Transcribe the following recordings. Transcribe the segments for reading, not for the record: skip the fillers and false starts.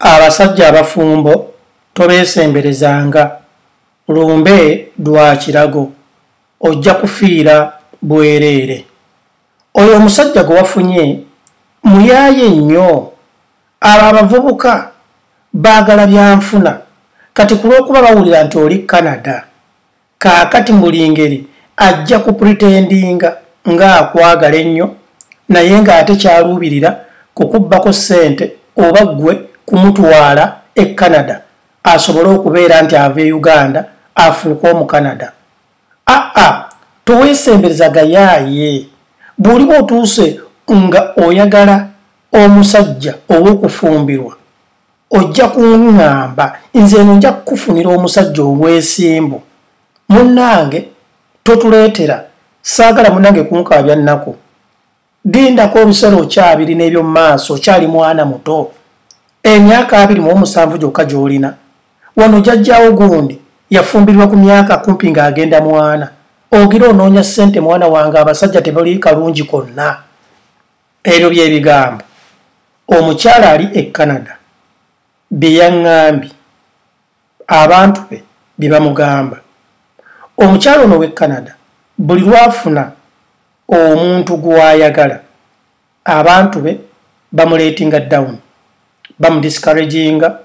abasajja abafumbo tobeesemberezanga lumbe dwa kirago ojja kufiira bwereere. Oyo omusajja gwe wafunye muyaaye nnyo. Abo abavubuka baagala byanfuna kati ku lw'okuba bawulira nti oli Canada kaakati buli ngeri ajja kupretendinga ng'akwagala ennyo naye ng'ate kyaluubirira kukubbako ssente oba ggwe kumutwala e Canada asobole okubeera nti ava e Uganda afuuka omu Canada. Toweesemberezaga yaaye. Bw'oliba otuuse nga oyagala omusajja ow'okufumbirwa ojja kuŋŋamba nze eno nja kukufunira omusajja ow'esimbu. Munnange totuleetera saagala munnange kunkaabya nnaku. Dindako obisero okyabiri n'ebyo mu maaso okyali mwana muto. Emyaka 27 gyokka gy'olina. Wano jjajjaawo gundi yafumbirwa ku myaka kumpi ng'agenda mwana. Ogira onoonya ssente mwana wange abasajja tebali kalungi konna. Ebyo by'ebigambo. Omukyala ali e Canada bye yaŋŋambye abantu be bye bamugamba. Omukyala ono w'e Canada buli lwafuna omuntu gw'ayagala abantu be bamuleetinga down, bamudiscouraginga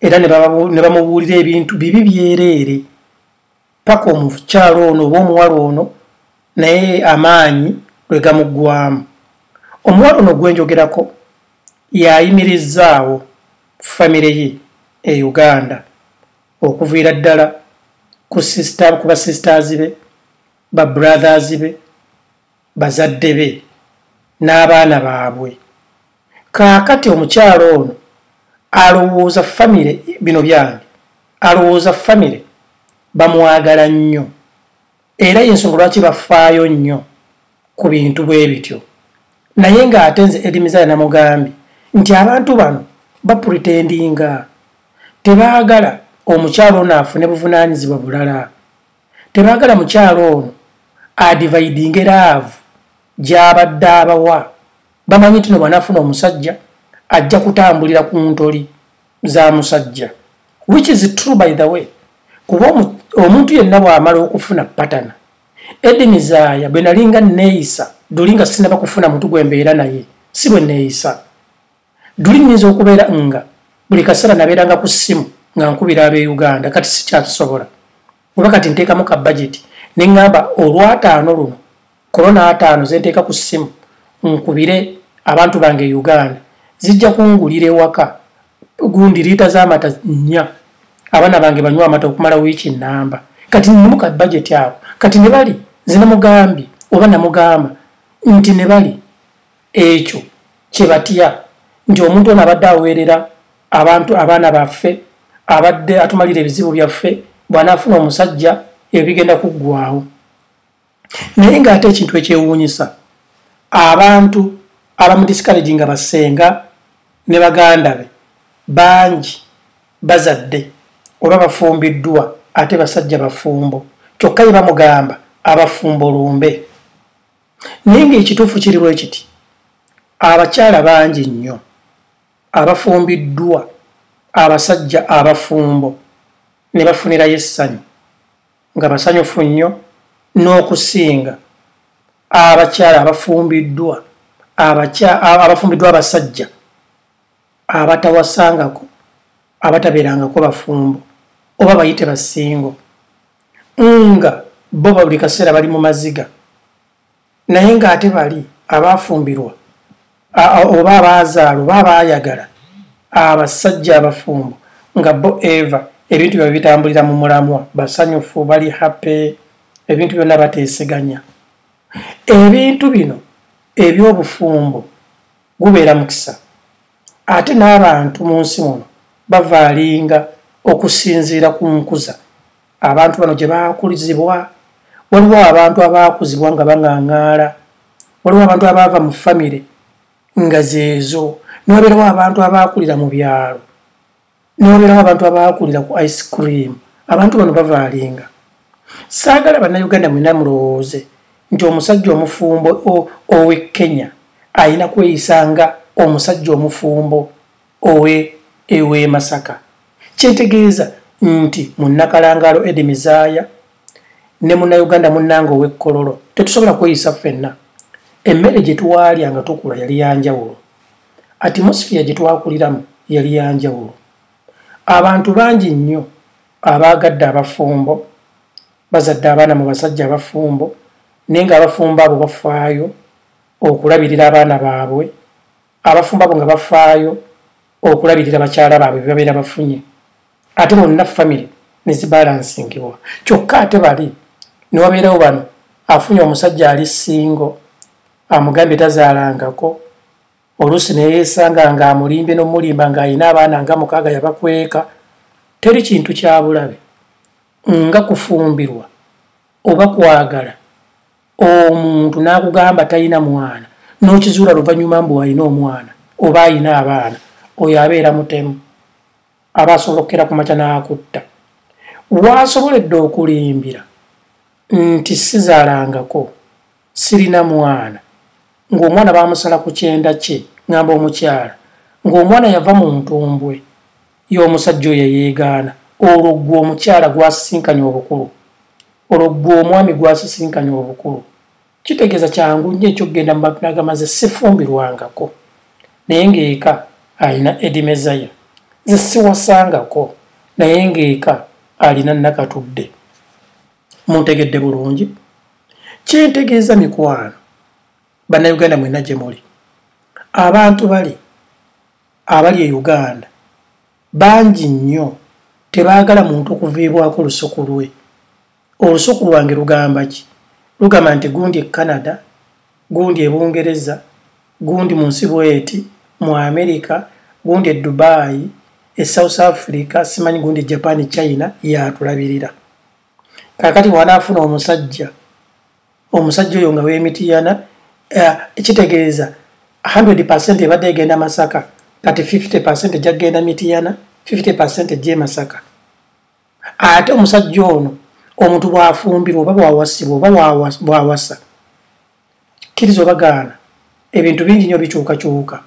era ne bamubuulira ebintu bibi byereere paka omukyala ono oba omuwala ono naye amaanyi lwe gamuggwamu. Omuwala ono gwenjogerako yayimirizzaawo famire ye e Uganda okuviira ddala ku basisters be, ba brothers be, bazadde be n'abaana baabwe. Kaakati omukyala ono alowooza famire bino byange, alowooza famire bamwagala nnyo era y'ensonga lwaki bafaayo nnyo ku bintu bwe bityo. Naye ng'ate nze Edimiza namugambye nti abantu bano bapretendinga tebaagala omukyalo ono afune buvunaanyizibwa bulala. Tebaagala mukyalo ono adividinge laavu gy'abadde abawa. Bamanyi nti bw'anaafuna omusajja ajja kutambulira ku ntoli za musajja, which is true by the way. Kuba omuntu yenna bw'amala okufuna patana. Edimizaaya bwe nalinga neeyisa dulinga sinaba kufuna muntu gwe mbeera naye si bwe neeyisa. Duli nnyinza okubeera nga buli kaseera nabeeranga ku ssimu nga nkubira ab'e Uganda kati sikyakisobola. Kuba kati nteekamu ka budget ne ŋŋamba olw'ataano luno korona 5 ze nteeka ku ssimu nkubire abantu bange e Uganda zijja kungulira ewaka gundi liita z'amata 4 abaana bange banywa amata okumala wiiki nnamba. Kati nnimu ka budget ako kati ne bali zinamugambye oba namugamba nti ne bali ekyo kye batya nti omuntu ono abadde aweerera abantu abaana baffe abadde atumalira ebizibu byaffe bw'anaafuna omusajja ebyo bigenda kuggwaawo. Naye ng'ate ekintu ekyewuunyisa abantu abamudiscouraginga basenga ne baganda be bangi bazadde oba bafumbiddwa ate basajja bafumbo kyokka ye bamugamba abafumbo lumbe. Naye ng'ekituufu kiri bwe kiti abakyala bangi nnyo abafumbiddwa abasajja abafumbo ne bafunirayo essanyu nga basanyufu nnyo n'okusinga abakyala abafumbiddwa abasajja abatawasangako abatabeerangako bafumbo oba bayite basingo nga bo buli kaseera bali mu maziga. Naye ng'ate bali abafumbirwa oba abaazaala oba abaayagala abasajja abafumbo nga bo eva ebintu byabwe bitambulira mu mulamwa basanyufu bali happy ebintu byonna bateeseganya. Ebintu bino eby'obufumbo gubeera mukisa ate n'abantu mu nsi muno bavaalinga okusinziira ku nkuza abantu bano gye baakulizibwa. Waliwo abantu abaakuzibwa nga baŋŋaŋŋaala, waliwo abantu abaava mu famire nga zeezo, n'obeerawo abantu abaakulira mu byalo, n'obeerawo abantu abaakulira ku ice cream. Abantu bano bavaalinga. Saagala bannayuganda mwena mulowooze nti omusajja omufumbo ow'e Kenya ayina kweyisanga omusajja omufumbo ow'e ewe Masaka kyentegeeza nti munnakalangalo Edimizaaya ne munnauganda munnange ow'ekkololo tetusobola kweyisa ffenna emmere gye twalya nga tukula yali yanjawulo atmosphere gye twakuliramu yali yanjawulo abantu bangi nnyo abaagadde abafumbo bazadde abaana mu basajja abafumbo naye nga abafumbo abo bafaayo okulabirira abaana baabwe abafumbo abo nga bafaayo okulabirira bakyala baabwe bebabeera bafunye ate bonna famire ne zibalansingibwa kyokka ate bali ne wabeerawo bano afunye omusajja ali singo amugambye tazaalangako oluusi ne yeesanga nga amulimbye n'omulimba ng'alina abaana nga mukaaga yabakweka teri kintu kya bulabe nga kufumbirwa oba kwagala omuntu n'akugamba talina mwana n'okizuula luvannyuma mbu alina omwana oba alina abaana oyo abeera mutemu aba asolokera ku makya n'akutta waasoboledde okulimbira nti sizaalangako sirina mwana ng'omwana baamusala ku kyenda kye ngamba omukyala ng'omwana yava mu ntumbwe y'omusajja oyo yeegaana olwo gwe omukyala gwasisinkanya obukulu olwo gwe omwami gwasisinkanya obukulu kitegeeza kyangu nnyo ekyokugenda mu magnagamaze sifumbirwangako naye ng'eka alina Edimezaya ze siwasangako naye ng'eka alina Nakatudde muntegedde bulungi kyentegeeza mikwano bannayuganda mwenna gye muli abantu abali e Uganda bangi nnyo tebaagala muntu okuviibwako olusuku lwe olusuku lwange lugamba ki lugamba nti gundi e Canada gundi e Bungereza gundi mu nsi bweti mu America gundi e Dubai e South Africa simanyi gundi Japan China yatulabirira kakati wanaafuna omusajja oyo nga weemitiyana ekitegeeza 100% ebadde egenda Masaka kati 50% jagenda Mitiyana 50% gye Masaka ate omusajja ono omuntu bwafumbirwa oba bwawasibwa oba bwawasa kkiriza obagaana ebintu bingi nnyo bikyukakyuka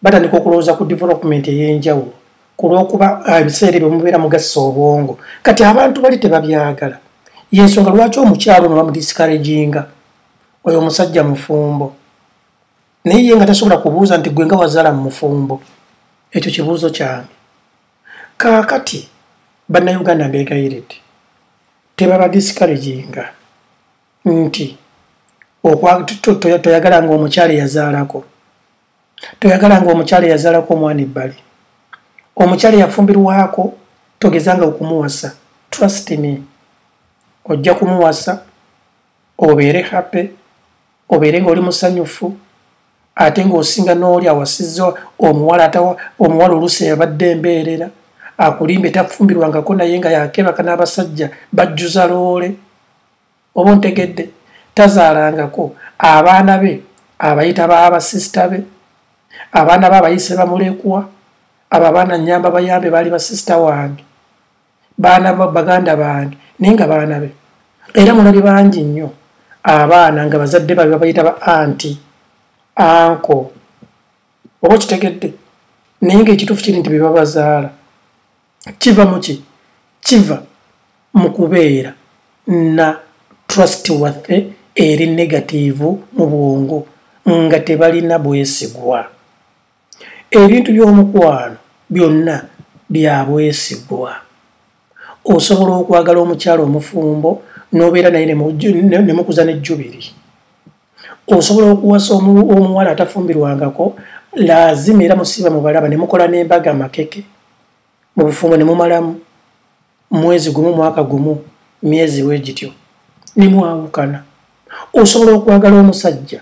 batandika okulowooza ku development ey'enjawulo ku lw'okuba ebiseera ebyo mubeera mugassa obwongo kati abantu bali tebabyagala yensonga lwaki omukyalo ono bamudiscouraginga oyo omusajja mufumbo naye ye nga tasobola kubuuza nti gwe nga wazaala mu mufumbo ekyo kibuuzo kyange kaakati bannayuganda mbeegayiridde tebabadiscouraginga nti toyagala nga omukyala yazaalako toyagala nga omukyala yazaalako omwana ebbali omukyala yafumbirwako togezanga okumuwasa trust me ojja kumuwasa obeere happy obeere ng'oli musanyufu ate ng'osinga n'oli awasizza omuwala oluusi yabadde embeerera akulimbe tafumbirwangako naye nga yakebaka n'abasajja bajjuza loole oba ontegedde tazaalangako abaana be abayita baabasisita be abaana be abayise bamulekwa abo abaana nyamba bayambe baali basisita wange baana baganda bange naye nga baana be era mulabye bangi nnyo abaana nga bazadde babe babayita ba anti anko oba kitegedde naye ng'ekituufu kiri nti bebabazaala kiva muki kiva mu kubeera na trustworthy eri negativu mu bwongo nga tebalina bwesigwa ebintu by'omukwano byonna bya bwesigwa osobola okwagala omukyalo omufumbo n'obeera naye ne mukuza n'ejjubiri osobola okuwasa omuwala atafumbirwangako lazima era musiba mubalaba ne mukola n'embaga makeke mu bufumbo ne mumalamu mwezi gumu mwaka gumu myezi wegityo ne mwawukana osobola okwagala omusajja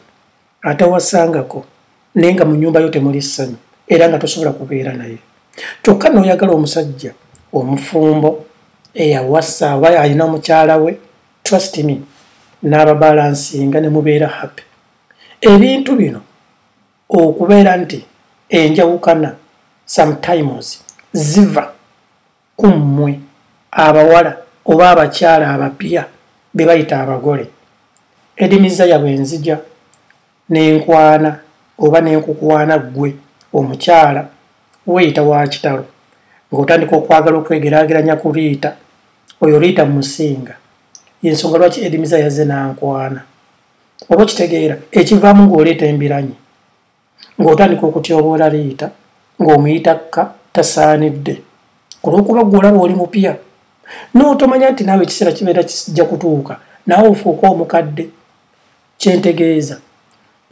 atawasangako naye nga mu nnyumba yo temuli ssanyu era nga tosobola kubeera naye kyokka n'oyagala omusajja omufumbo eyawasa oba alina omukyala we trust me n'ababalansinga ne mubeera happy ebintu bino okubeera nti enjawukana sometimes ziva ku mmwe abawala oba abakyala abapya be bayita abagole Edimizaya bwenzija n'enkwana oba n'enkukwana ggwe omukyala weeyita wa kitalo ng'otandika okwagala okwegeraageranya ku Riita, oyo Riita Musinga. Y'ensonga lwaki Edimiza yazze n'ankwana. Oba okitegeera ekivaamu ng'oleeta embiranyi ng'otandika okutyoboola Riita ng'omuyita kka tasaanidde olw'okuba ggwe olaba oli mupya n'otomanya nti naawe ekiseera kibeera kijja kutuuka naawe ofuuka omukadde. Kyentegeeza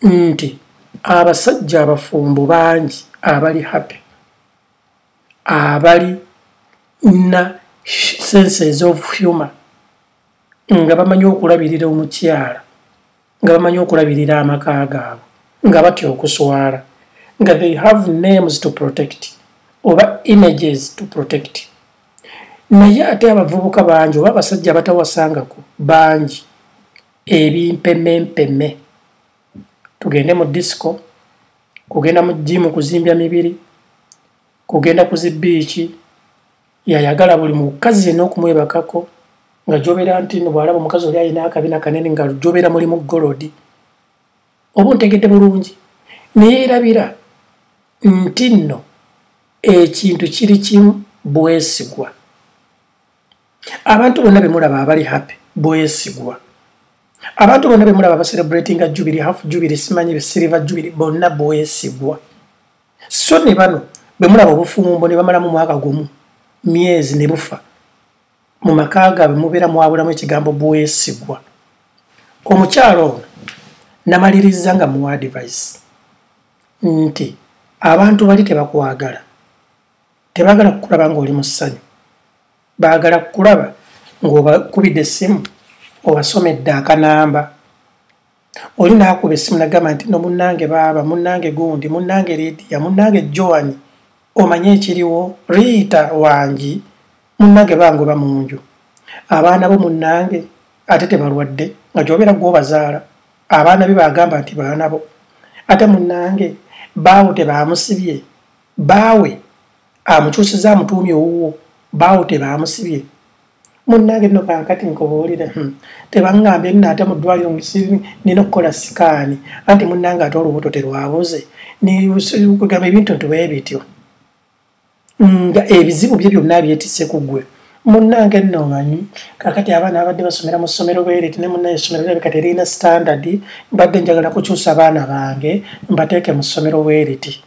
nti abasajja abafumbo bangi abali happy, abali na senses of humor, nga bamanyi okulabirira omukyala, nga bamanyi okulabirira amaka gaabwe, nga batya okuswala, nga they have names to protect oba images to protect. Naye ate abavubuka bangi oba abasajja abatawasangako bangi ebimpemempeme. Tugende mu disco, kugenda mu jimu kuzimbya mibiri, kugenda ku zibiiki, yayagala buli mukazi yenna okumwebakako nga jobera nti no bwalaba omukazi oli alina akabina kanene nga jobera mulimu golodi. Oba ontegedde bulungi neerabira nti nno ekintu kiri kimu bwesigwa. Abantu bonna bemulaba abali happy bwesigwa. Abantu bonna bemulaba abacelebratinga Jubilee, half Jubilee, simanyi silver Jubilee, bonna bwesigwa. So ne bano bemulaba obufumbo ne bamalamu mwaka gumu myezi ne bufa mu maka gaabwe mubeera mwabulamu ekigambo bwesigwa. Omukyalo ono namaliriza nga muwa advice nti abantu bali tebakwagala, tebagala kukulaba ng'oli mu ssanyu, baagala kukulaba ng'obakubidde essimu obasomedde akanamba. Oli n'akuba essimu nagamba nti no munnange baaba, munnange gundi, munnange Lydia, munnange Joan, omanye ekiriwo Riita wangi, munnange bange oba mu nju, abaana bo munnange ate tebalwadde nga gy'obeera gw'obazaala, abaana be bagamba nti baana bo, ate munnange baawe tebaamusibye, baawe amukyusiza amutuumye owuwo, baawe tebaamusibye. Munnange nno kankati nkubuulire tebaŋŋambye nno ate mu ddwaliro nina okukola sikaani anti munnange ate olubuto terwabuze kugamba ebintu ntiwe bityo nga ebizibu bye byonna byetisse ku ggwe. Munnange nno omanyi kakati abaana abadde basomera mu ssomero bwereti ne munnaye essomero lirabika terina standard, mbadde njagala kukyusa abaana bange mbateeke mu ssomero bwereti,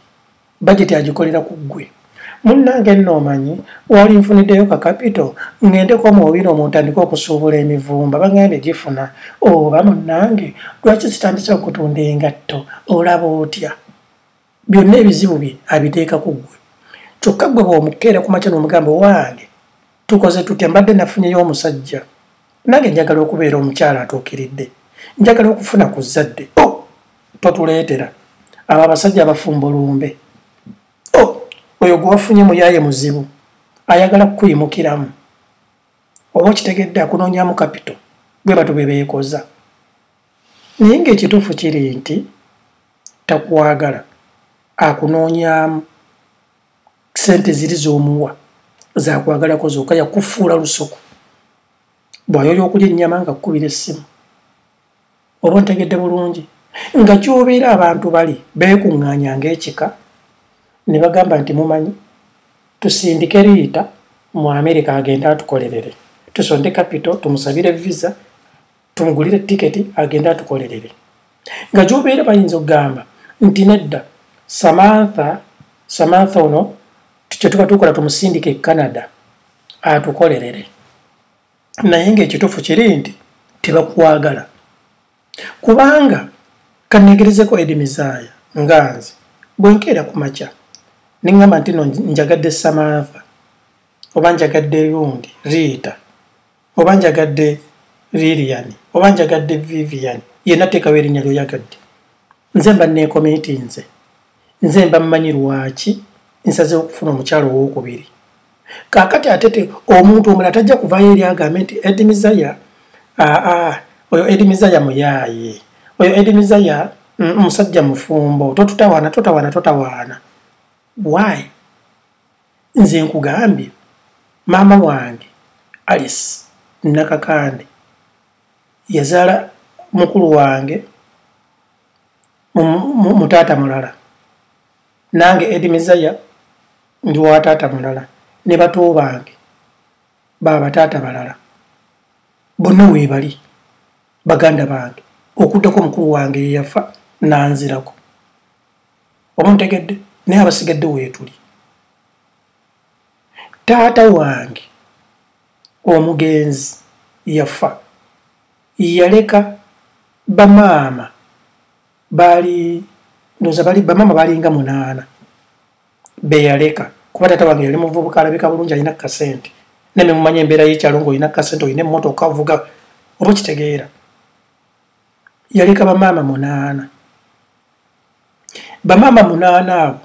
bajeti agikolera ku ggwe. Munnange nno omanyi wali nfuniddeyo ka kapito ŋŋendeko omuwabiri omuntu andika okusuubula emivumba baŋŋambye gifuna. Oba munnange lwaki zitandise okutunda engatto, olaba otya? Byonna ebizibu bye abiteeka ku ggwe. Kyokka ggwe bw'omukeera ku makya n'omugamba wange tukoze tutya, mbadde nafunyeyo omusajja, nange njagala okubeera omukyala atuukiridde, njagala okufuna ku zadde. Totuleetera abo abasajja abafumba olumbe. Oyo gwe wafunye muyaaye muzibu ayagala kukuyimukiramu, oba okitegedde akunoonyaamu kapito, bwe batu be beekoza. Naye ng'ekituufu kiri nti takwagala, akunoonyaamu sente ziri z'omuwa zakwagalako zokka, yakufuula lusuku. Bw'ayoya okulya ennyama nga kkubira essimu, oba ontegedde bulungi nga gy'obeera abantu bali beekuŋŋaanya ng'ekika ne bagamba nti mumanyi tusindike Riita mu Amerika agenda atukolerere, tusonde kapito tumusabire visa tumugulire tiketi agenda atukolerere. Nga gy'obeera bayinza okugamba nti nedda Samantha ono kye tuba tukola tumusindike e Canada atukolerere. Naye ng'ekituufu kiri nti tebakwagala. Kubanga kannegerezeko Edimizaaya nga nze bwe nkeera ku makya ne ŋŋamba nti no njagadde Samantha oba njagadde Lundi Riita oba njagadde Lilian oba njagadde Vivian, yenna teekawo erinnya ly'oyagadde, nze mba neekomiitinze, nze mba mmanyi lwaki nsazeewo okufuna omukyalo owookubiri. Kaakati ate omuntu omulala tajja kuvaayo eri agambe nti Edimizaaya oyo Edimizaaya muyaaye, oyo Edimizaaya musajja mufumbo, totawaana. Why? Nze nkugambye maama wange Alice Nakakande yazaala mukulu wange mu taata mulala, nange Edimizaaya ndi wa taata mulala. ne bato bange baba tata balala bonna weebali baganda bange okuddako omukulu wange yafa nanzirako omuntegedde naye abasigadde weetuli taata wange omugenzi yafa yaleka bamaama bamama balinga 8 beyaleka kuba taata wange yali muvubuka alabika bulungi alina kasente neme mumanye embeera y'ekyalo ng'olina kasente olina emmotoka ovuga oba kitegeera yaleka bamaama 8 bamaama 8 abo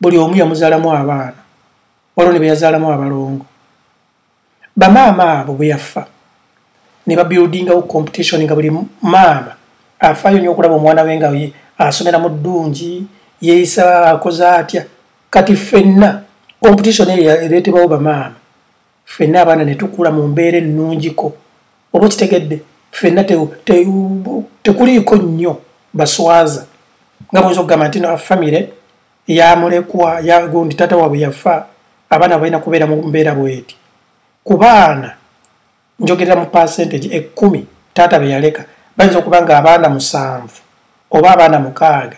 buli omu yamuzaalamu abaana waliwo ne beyazaalamu abalongo bamaama abo bwe yafa ne babuildingawo competition nga buli maama afaayo nnyo okulaba omwana we nga asomera mu ddungi yeeyisa akoze atya kati ffenna competition eyo ereetebwawo bamaama ffenna abaana ne tukula mu mbeera ennungiko oba kitegedde ffenna tekuliiko nnyo baswaza nga bwinza okugamba nti famire yamulekwa yagundi taata waabwe yafa abaana balina kubeera mu mbeera bweti ku baana njogerera mu percentage 10 taata be yaleka bayinza okuba nga abaana 7 oba abaana 6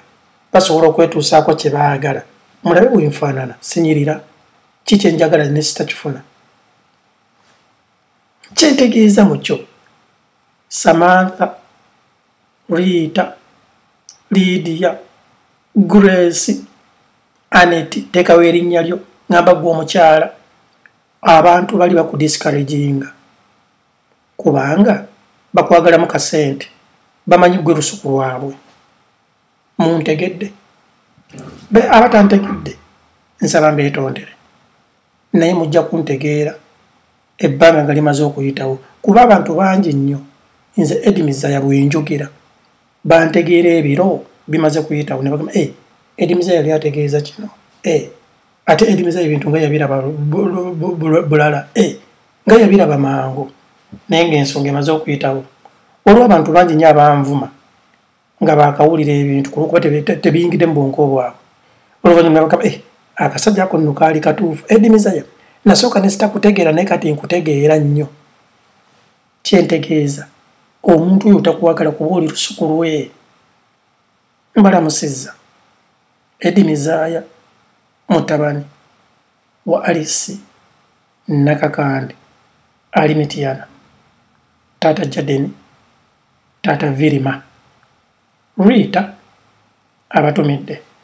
basobola okwetuusaako kye baagala mulabe bwenfaanana sinyirira kiki enjagala ne sitakifuna kyentegeeza mu kyo Samantha Rita Lydia Grace Aneti teekawo erinnya lyo ngamba gwe omukyala abantu bali bakudiscouraginga kubanga bakwagalamu kasente bamanyi gwe lusuku lwabwe muntegedde abatantegedde nsaba mbeetondere naye mujja kuntegeera ebbanga nga limaze okuyitawo kuba abantu bangi nnyo nze Edimizaya bwenjogera bantegeera ebiro bimaze kuyitawo ne bagamba Edimizaya yali ategeeza kino ate Edimizaya ebintu nga yabiraba bulala nga yabiraba mangu naye ng'ensonga emaze okuyitawo olwo abantu bangi nnyo abanvuma nga bakawulira ebintu kulwokuba tebiyingidde mu bwonko bwabwe oluvannyuma bagamba akasajja ako nno kaali katuufu Edimizaya nasooka ne sitakutegeera naye kati nkutegeera nnyo kyentegeeza omuntu oyo takwagala kuba oli lusuku lwe mbalamusizza Edimizaya mutabani wa Alice Nakakande ali Mityana taata Jadeni taata Virima Rita abatumidde